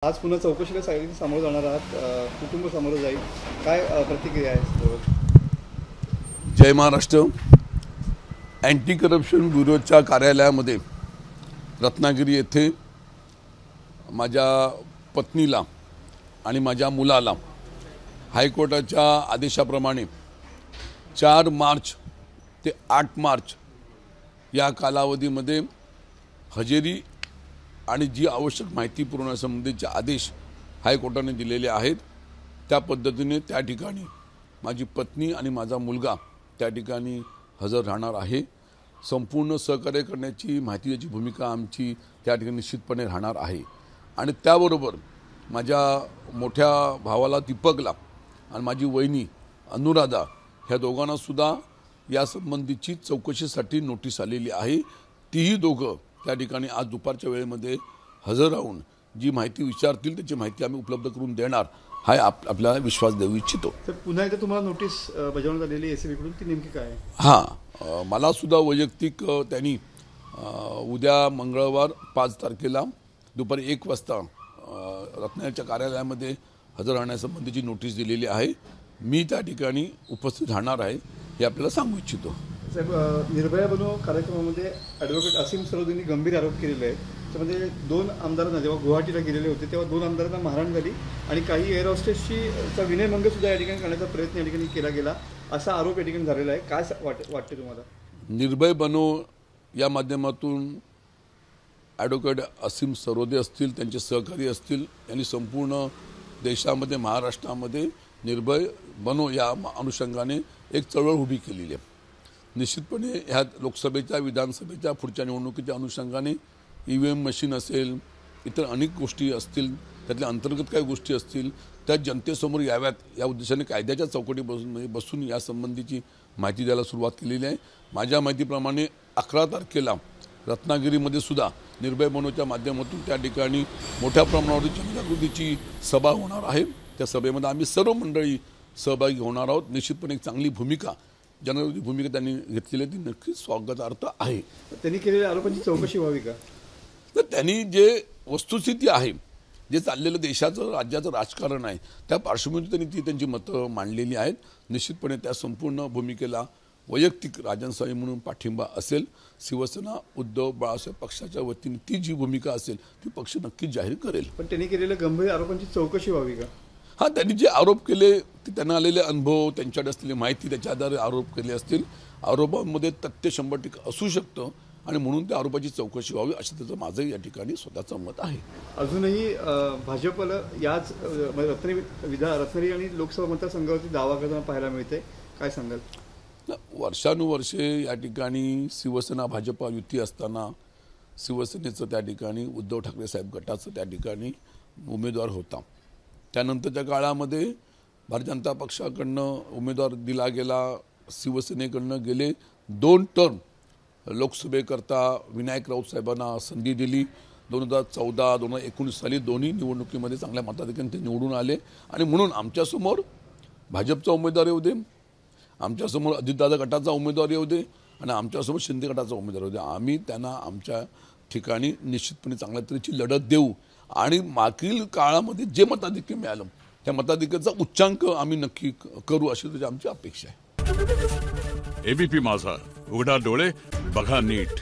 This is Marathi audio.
आज पुन्हा चौकशीला सगळ्यांनी सामोरं जाणार आहात, कुटुंब सामोरं जाईल, काय प्रतिक्रिया आहे? जय महाराष्ट्र. अँटी करप्शन ब्युरोच्या कार्यालयामध्ये रत्नागिरी येथे माझ्या पत्नीला आणि माझ्या मुलाला हायकोर्टाच्या आदेशाप्रमाणे 4 मार्च ते 8 मार्च या कालावधीमध्ये हजेरी आणि जी आवश्यक माहिती पुरवण्यासंबंधीचे आदेश हायकोर्टाने दिलेले आहेत त्या पद्धतीने त्या ठिकाणी माझी पत्नी आणि माझा मुलगा त्या ठिकाणी हजर राहणार आहे. संपूर्ण सहकार्य करण्याची माहिती याची भूमिका आमची त्या ठिकाणी निश्चितपणे राहणार आहे. आणि त्याबरोबर माझ्या मोठ्या भावाला दीपकला आणि माझी वहिनी अनुराधा ह्या दोघांना सुद्धा या संबंधीची चौकशीसाठी नोटीस आलेली आहे. तीही दोघं त्या ठिकाणी आज दुपारच्या वेळेमध्ये हजर राहून जी माहिती विचारतील त्याची माहिती आम्ही उपलब्ध करून देणार हा आपल्याला विश्वास देऊ इच्छितो. तर पुन्हा एकदा तुम्हाला नोटीस बजावण्यात आलेली एसीबी कडून, ती नेमकी काय आहे? हां, मला सुद्धा वैयक्तिक त्यांनी उद्या मंगळवार 5 तारखेला दुपारी 1 वाजता रत्नागिरीच्या कार्यालयामध्ये हजर राहण्यासंबंधीची नोटीस दिलेली आहे. मी त्या ठिकाणी उपस्थित राहणार आहे हे आपल्याला सांगू इच्छितो. साहेब, निर्भया बनव कार्यक्रमामध्ये ॲडव्होकेट असीम सरोदेंनी गंभीर आरोप केलेले आहेत. त्यामध्ये 2 आमदारांना जेव्हा गुवाहाटीला गेलेले होते तेव्हा 2 आमदारांना मारहाण झाली आणि काही एअर हॉस्टेसची विनयभंग सुद्धा या ठिकाणी करण्याचा प्रयत्न या ठिकाणी केला गेला, असा आरोप या ठिकाणी झालेला आहे. काय वाटते तुम्हाला? निर्भय बनव या माध्यमातून ॲडव्होकेट असीम सरोदे असतील, त्यांचे सहकारी असतील, यांनी संपूर्ण देशामध्ये महाराष्ट्रामध्ये निर्भय बनव या अनुषंगाने एक चळवळ उभी केलेली आहे. निश्चितपणे ह्या लोकसभेच्या विधानसभेच्या पुढच्या निवडणुकीच्या अनुषंगाने EVM मशीन असेल, इतर अनेक गोष्टी असतील, त्यातल्या अंतर्गत काही गोष्टी असतील त्या जनतेसमोर याव्यात या उद्देशाने कायद्याच्या चौकटी बसून या संबंधीची माहिती द्यायला सुरुवात केलेली आहे. माझ्या माहितीप्रमाणे 11 तारखेला रत्नागिरीमध्ये सुद्धा निर्भय बनवच्या माध्यमातून त्या ठिकाणी मोठ्या प्रमाणावर जनजागृतीची सभा होणार आहे. त्या सभेमध्ये आम्ही सर्व मंडळी सहभागी होणार आहोत. निश्चितपणे एक चांगली भूमिका जनजागृती भूमिका त्यांनी घेतलेली ती नक्कीच स्वागतार्थ आहे. त्यांनी केलेल्या आरोपांची चौकशी व्हावी का? तर त्यांनी जे वस्तुस्थिती आहे, जे चाललेलं देशाचं राज्याचं राजकारण आहे, त्या पार्श्वभूमीवर त्यांनी ती त्यांची मतं मांडलेली आहेत. निश्चितपणे त्या संपूर्ण भूमिकेला वैयक्तिक राजनसाई म्हणून पाठिंबा असेल. शिवसेना उद्धव बाळासाहेब पक्षाच्या वतीने ती जी भूमिका असेल ती पक्ष नक्कीच जाहीर करेल. पण त्यांनी केलेल्या गंभीर आरोपांची चौकशी व्हावी का? हां, त्यांनी जे आरोप केले ते त्यांना आलेले अनुभव, त्यांच्याकडे असलेली माहिती, त्याच्या आधारे आरोप केले असतील. आरोपांमध्ये तथ्य 100% असू शकतं आणि म्हणून त्या आरोपाची चौकशी व्हावी असं त्याचं माझं या ठिकाणी स्वतःचं मत आहे. अजूनही भाजपला याच रत्नागिरी आणि लोकसभा मतदारसंघावरती दावा करताना पाहायला मिळते, काय सांगाल? वर्षानुवर्षे या ठिकाणी शिवसेना भाजप युती असताना शिवसेनेचं त्या ठिकाणी उद्धव ठाकरे साहेब गटाचं त्या ठिकाणी उमेदवार होता. त्यानंतरच्या काळामध्ये भारतीय जनता पक्षाकडनं उमेदवार दिला गेला. शिवसेनेकडनं गेले 2 टर्म लोकसभेकरता विनायक राऊत साहेबांना संधी दिली. 2014, 2019 साली दोन्ही निवडणुकीमध्ये चांगल्या मताधिक्याने ते निवडून आले. आणि म्हणून आमच्यासमोर भाजपचा उमेदवार येऊ दे, आमच्यासमोर अजितदादा गटाचा उमेदवार येऊ दे आणि आमच्यासमोर शिंदे गटाचा उमेदवार येऊ दे, आम्ही त्यांना आमच्या ठिकाणी निश्चितपणे चांगल्या तऱ्हेची लढत देऊ. आणि मागील काळामध्ये जे मताधिक्य मिळालं त्या मताधिक्याचा उच्चांक आम्ही नक्की करू अशी त्याची आमची अपेक्षा आहे. ABP माझा, उघडा डोळे बघा नीट.